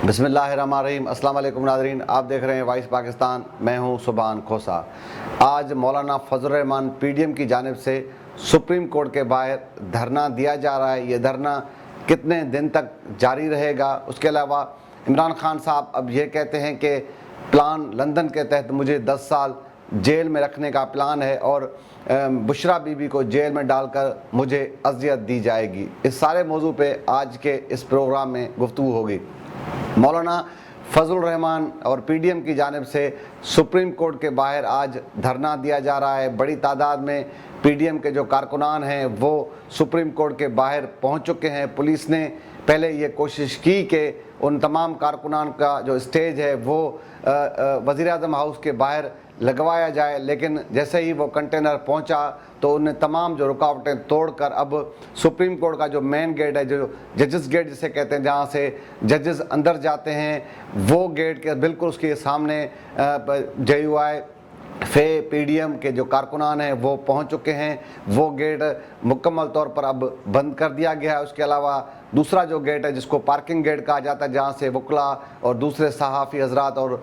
बिस्मिल्लाहिर्रहमानिर्रहीम। अस्सलाम वालेकुम नाज़रीन, आप देख रहे हैं वॉइस पाकिस्तान। मैं हूं सुभान खोसा। आज मौलाना फजल रहमान पीडीएम की जानिब से सुप्रीम कोर्ट के बाहर धरना दिया जा रहा है। ये धरना कितने दिन तक जारी रहेगा? उसके अलावा इमरान खान साहब अब ये कहते हैं कि प्लान लंदन के तहत मुझे 10 साल जेल में रखने का प्लान है और बुशरा बीबी को जेल में डालकर मुझे अज़ियत दी जाएगी। इस सारे मौजू पे आज के इस प्रोग्राम में गुफ्तगू होगी। मौलाना फजल रहमान और पीडीएम की जानिब से सुप्रीम कोर्ट के बाहर आज धरना दिया जा रहा है। बड़ी तादाद में पीडीएम के जो कारकुनान हैं वो सुप्रीम कोर्ट के बाहर पहुंच चुके हैं। पुलिस ने पहले ये कोशिश की कि उन तमाम कारकुनान का जो स्टेज है वो वज़ीर-ए-आज़म हाउस के बाहर लगवाया जाए, लेकिन जैसे ही वो कंटेनर पहुंचा तो उन्हें तमाम जो रुकावटें तोड़कर अब सुप्रीम कोर्ट का जो मेन गेट है, जो जजेस गेट जिसे कहते हैं, जहां से जजेस अंदर जाते हैं, वो गेट के बिल्कुल उसके सामने JUI फे पीडीएम के जो कारकुनान हैं वो पहुंच चुके हैं। वो गेट मुकम्मल तौर पर अब बंद कर दिया गया है। उसके अलावा दूसरा जो गेट है जिसको पार्किंग गेट कहा जाता है, जहां से वकला और दूसरे सहाफ़ी हजरात और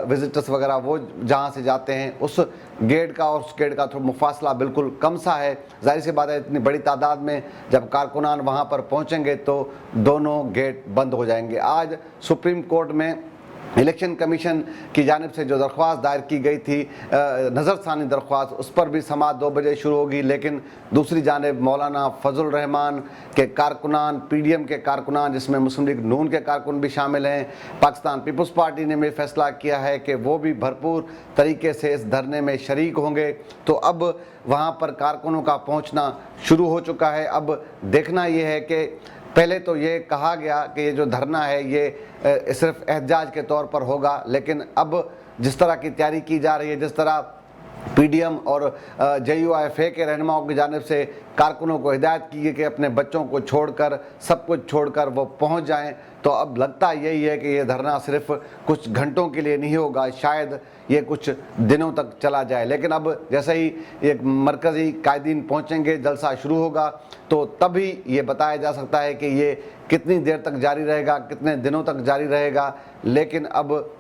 विजिटर्स वगैरह वो जहां से जाते हैं, उस गेट का और उस गेट का थोड़ा मुफासला बिल्कुल कम सा है। जाहिर सी बात है, इतनी बड़ी तादाद में जब कारकुनान वहां पर पहुंचेंगे तो दोनों गेट बंद हो जाएंगे। आज सुप्रीम कोर्ट में इलेक्शन कमीशन की जानिब से जो दरख्वास्त दायर की गई थी, नज़रसानी दरख्वास्त, उस पर भी समाअत 2 बजे शुरू होगी। लेकिन दूसरी जानिब मौलाना फजल रहमान के कारकुनान, पीडीएम के कारकुनान, जिसमें मुस्लिम लीग नून के कारकुन भी शामिल हैं, पाकिस्तान पीपल्स पार्टी ने भी फैसला किया है कि वो भी भरपूर तरीके से इस धरने में शरीक होंगे। तो अब वहाँ पर कारकुनों का पहुँचना शुरू हो चुका है। अब देखना ये है कि पहले तो ये कहा गया कि ये जो धरना है ये सिर्फ एहतजाज के तौर पर होगा, लेकिन अब जिस तरह की तैयारी की जा रही है, जिस तरह पीडीएम और JUI के रहनुमाओं की जानिब से कारकुनों को हिदायत की है कि अपने बच्चों को छोड़कर, सब कुछ छोड़कर वो पहुंच जाएं, तो अब लगता यही है कि ये धरना सिर्फ कुछ घंटों के लिए नहीं होगा, शायद ये कुछ दिनों तक चला जाए। लेकिन अब जैसे ही ये मरकज़ी कायदीन पहुंचेंगे, जलसा शुरू होगा, तो तभी ये बताया जा सकता है कि ये कितनी देर तक जारी रहेगा, कितने दिनों तक जारी रहेगा। लेकिन अब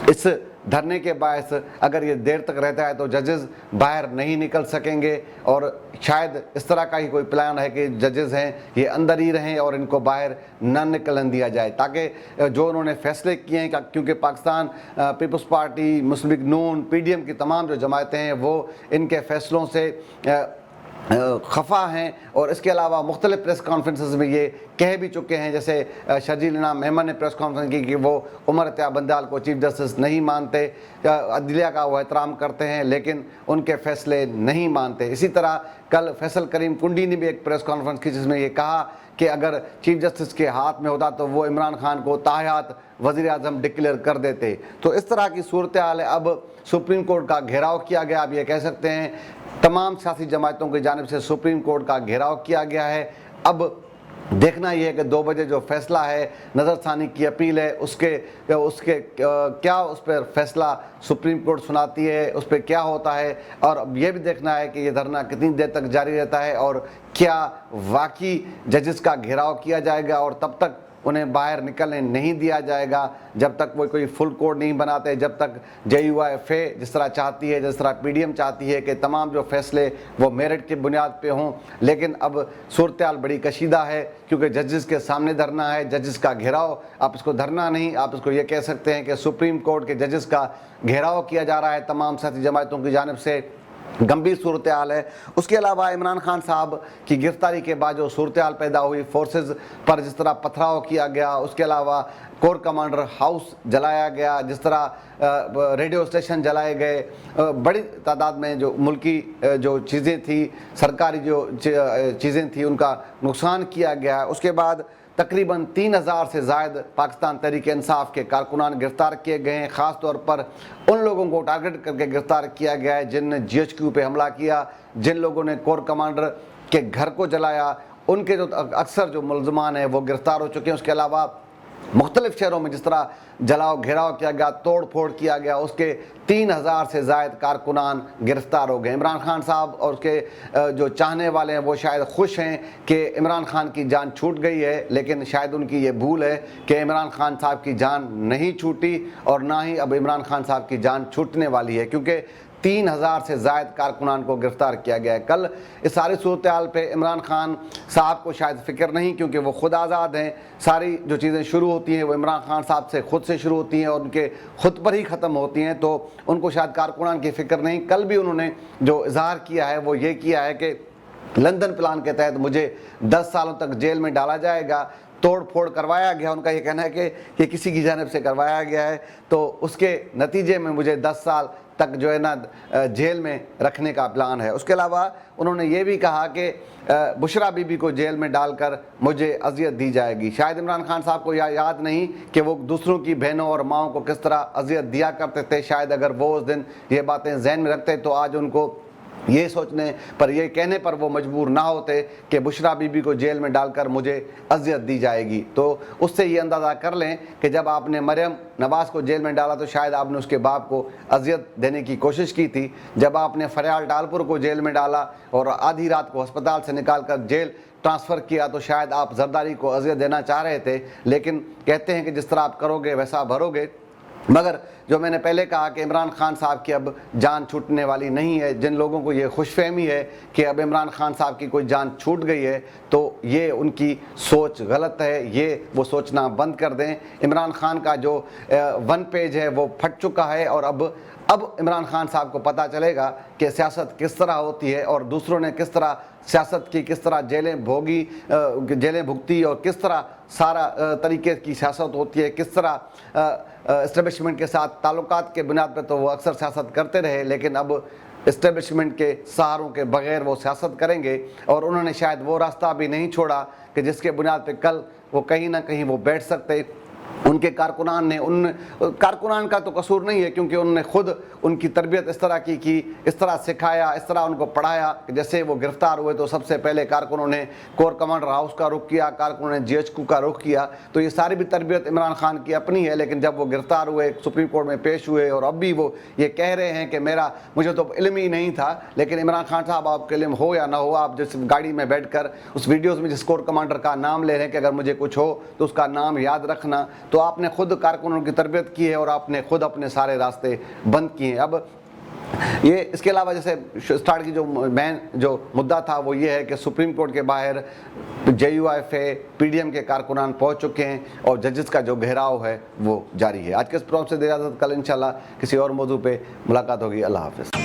इस धरने के बायस अगर ये देर तक रहता है तो जजेस बाहर नहीं निकल सकेंगे, और शायद इस तरह का ही कोई प्लान है कि जजेस हैं ये अंदर ही रहें और इनको बाहर न निकलने दिया जाए, ताकि जो उन्होंने फैसले किए हैं, क्योंकि पाकिस्तान पीपल्स पार्टी, मुस्लिम लीग नून, पीडीएम की तमाम जो जमातें हैं वो इनके फैसलों से खफा हैं, और इसके अलावा मुख्तलिफ प्रेस कॉन्फ्रेंसेस में ये कह भी चुके हैं। जैसे शर्जील इनाम मेमन ने प्रेस कॉन्फ्रेंस की कि वो उमर अत्ता बंदाल को चीफ जस्टिस नहीं मानते, अदलिया का वो एहतराम करते हैं लेकिन उनके फैसले नहीं मानते। इसी तरह कल फैसल करीम कुंडी ने भी एक प्रेस कॉन्फ्रेंस की जिसमें ये कहा कि अगर चीफ जस्टिस के हाथ में होता तो वो इमरान खान को ताहयात वज़ीर-ए-आज़म डिक्लेयर कर देते। तो इस तरह की सूरत हाल है। अब सुप्रीम कोर्ट का घेराव किया गया। आप ये कह सकते हैं तमाम सियासी जमातों की जानिब से सुप्रीम कोर्ट का घेराव किया गया है। अब देखना यह है कि 2 बजे जो फैसला है, नज़रसानी की अपील है, उसके क्या उस पर फैसला सुप्रीम कोर्ट सुनाती है, उस पर क्या होता है। और अब यह भी देखना है कि ये धरना कितनी देर तक जारी रहता है और क्या वाकई जजेस का घेराव किया जाएगा और तब तक उन्हें बाहर निकलने नहीं दिया जाएगा, जब तक वो कोई फुल कोड नहीं बनाते, जब तक JUI जिस तरह चाहती है, जिस तरह पीडीएम चाहती है कि तमाम जो फैसले वो मेरिट की बुनियाद पे हों। लेकिन अब सूरत हाल बड़ी कशीदा है क्योंकि जजेस के सामने धरना है, जजेस का घेराव। आप इसको धरना नहीं, आप इसको ये कह सकते हैं कि सुप्रीम कोर्ट के जजेस का घेराव किया जा रहा है तमाम सियासी जमातों की जानिब से। गंभीर सूरत हाल है। उसके अलावा इमरान खान साहब की गिरफ्तारी के बाद जो सूरत हाल पैदा हुई, फोर्सेस पर जिस तरह पथराव किया गया, उसके अलावा कोर कमांडर हाउस जलाया गया, जिस तरह रेडियो स्टेशन जलाए गए, बड़ी तादाद में जो मुल्की जो चीज़ें थी, सरकारी जो चीज़ें थी, उनका नुकसान किया गया। उसके बाद तकरीबन 3000 से ज़ायद पाकिस्तान तहरीक इंसाफ के कारकुनान गिरफ्तार किए गए हैं। ख़ास तौर पर उन लोगों को टारगेट करके गिरफ्तार किया गया है जिनने GHQ पे हमला किया, जिन लोगों ने कोर कमांडर के घर को जलाया, उनके जो अक्सर जो मुलजमान हैं वो गिरफ्तार हो चुके हैं। उसके अलावा मुख्तलिफ शहरों में जिस तरह जलाओ घेराव किया गया, तोड़ फोड़ किया गया, उसके 3000 से ज़ायद कारकुनान गिरफ्तार हो गए। इमरान खान साहब और उसके जो चाहने वाले हैं वो शायद खुश हैं कि इमरान खान की जान छूट गई है, लेकिन शायद उनकी ये भूल है कि इमरान खान साहब की जान नहीं छूटी और ना ही अब इमरान खान साहब की जान छूटने वाली है, क्योंकि 3000 से ज़ायद कारकुनान को गिरफ्तार किया गया है। कल इस सारी सूरत हाल पे इमरान खान साहब को शायद फ़िक्र नहीं, क्योंकि वो खुद आज़ाद हैं। सारी जो चीज़ें शुरू होती हैं वो इमरान खान साहब से खुद से शुरू होती हैं और उनके खुद पर ही ख़त्म होती हैं, तो उनको शायद कारकुनान की फ़िक्र नहीं। कल भी उन्होंने जो इजहार किया है वो ये किया है कि लंदन प्लान के तहत मुझे 10 सालों तक जेल में डाला जाएगा, तोड़ फोड़ करवाया गया। उनका ये कहना है कि ये किसी की जानिब से करवाया गया है, तो उसके नतीजे में मुझे 10 साल तक जो है ना जेल में रखने का प्लान है। उसके अलावा उन्होंने ये भी कहा कि बुशरा बीबी को जेल में डालकर मुझे अजियत दी जाएगी। शायद इमरान खान साहब को याद नहीं कि वो दूसरों की बहनों और माओं को किस तरह अजियत दिया करते थे। शायद अगर वो उस दिन ये बातें जहन में रखते तो आज उनको ये सोचने पर, ये कहने पर वो मजबूर ना होते कि बुशरा बीबी को जेल में डालकर मुझे अजियत दी जाएगी। तो उससे ये अंदाज़ा कर लें कि जब आपने मरियम नवाज़ को जेल में डाला तो शायद आपने उसके बाप को अजियत देने की कोशिश की थी। जब आपने फरियाल टालपुर को जेल में डाला और आधी रात को अस्पताल से निकाल कर जेल ट्रांसफ़र किया तो शायद आप जरदारी को अजियत देना चाह रहे थे, लेकिन कहते हैं कि जिस तरह आप करोगे वैसा भरोगे। मगर जो मैंने पहले कहा कि इमरान खान साहब की अब जान छूटने वाली नहीं है। जिन लोगों को ये खुशफहमी है कि अब इमरान खान साहब की कोई जान छूट गई है तो ये उनकी सोच गलत है, ये वो सोचना बंद कर दें। इमरान खान का जो 1 पेज है वो फट चुका है और अब इमरान खान साहब को पता चलेगा कि सियासत किस तरह होती है और दूसरों ने किस तरह सियासत की, किस तरह जेलें भुगती और किस तरह सारा तरीके की सियासत होती है, किस तरह इस्टेब्लिशमेंट के साथ ताल्लुकात के बुनियाद पर तो वो अक्सर सियासत करते रहे, लेकिन अब इस्टेब्लिशमेंट के सहारों के बगैर वो सियासत करेंगे। और उन्होंने शायद वो रास्ता भी नहीं छोड़ा कि जिसके बुनियाद पर कल वो कहीं ना कहीं वो बैठ सकते। उनके कारकुनान ने, उन कारकुनान का तो कसूर नहीं है, क्योंकि उन्होंने खुद उनकी तरबियत इस तरह की इस तरह सिखाया, इस तरह उनको पढ़ाया कि जैसे वो गिरफ्तार हुए तो सबसे पहले कारकुनों ने कोर कमांडर हाउस का रुख किया, कारकुनों ने GHQ का रुख किया। तो ये सारी भी तरबियत इमरान खान की अपनी है, लेकिन जब वो गिरफ्तार हुए, सुप्रीम कोर्ट में पेश हुए और अब भी वो ये कह रहे हैं कि मुझे तो इल्म ही नहीं था। लेकिन इमरान खान साहब, आपके इल्म हो या ना हो, आप जिस गाड़ी में बैठकर उस वीडियोज़ में जिस कोर कमांडर का नाम ले रहे हैं कि अगर मुझे कुछ हो तो उसका नाम याद रखना, तो आपने खुद कारकुनों की तरबियत की है और आपने खुद अपने सारे रास्ते बंद किए हैं। अब ये इसके अलावा जैसे स्टार्ट की जो मुद्दा था वो ये है कि सुप्रीम कोर्ट के बाहर JUIFA PDM के कारकुनान पहुंच चुके हैं और जजेस का जो घेराव है वो जारी है। आज के इस प्रोग्राम से इजाज़त, कल इंशाल्लाह किसी और मौजू पे मुलाकात होगी। अल्लाह हाफ़िज़।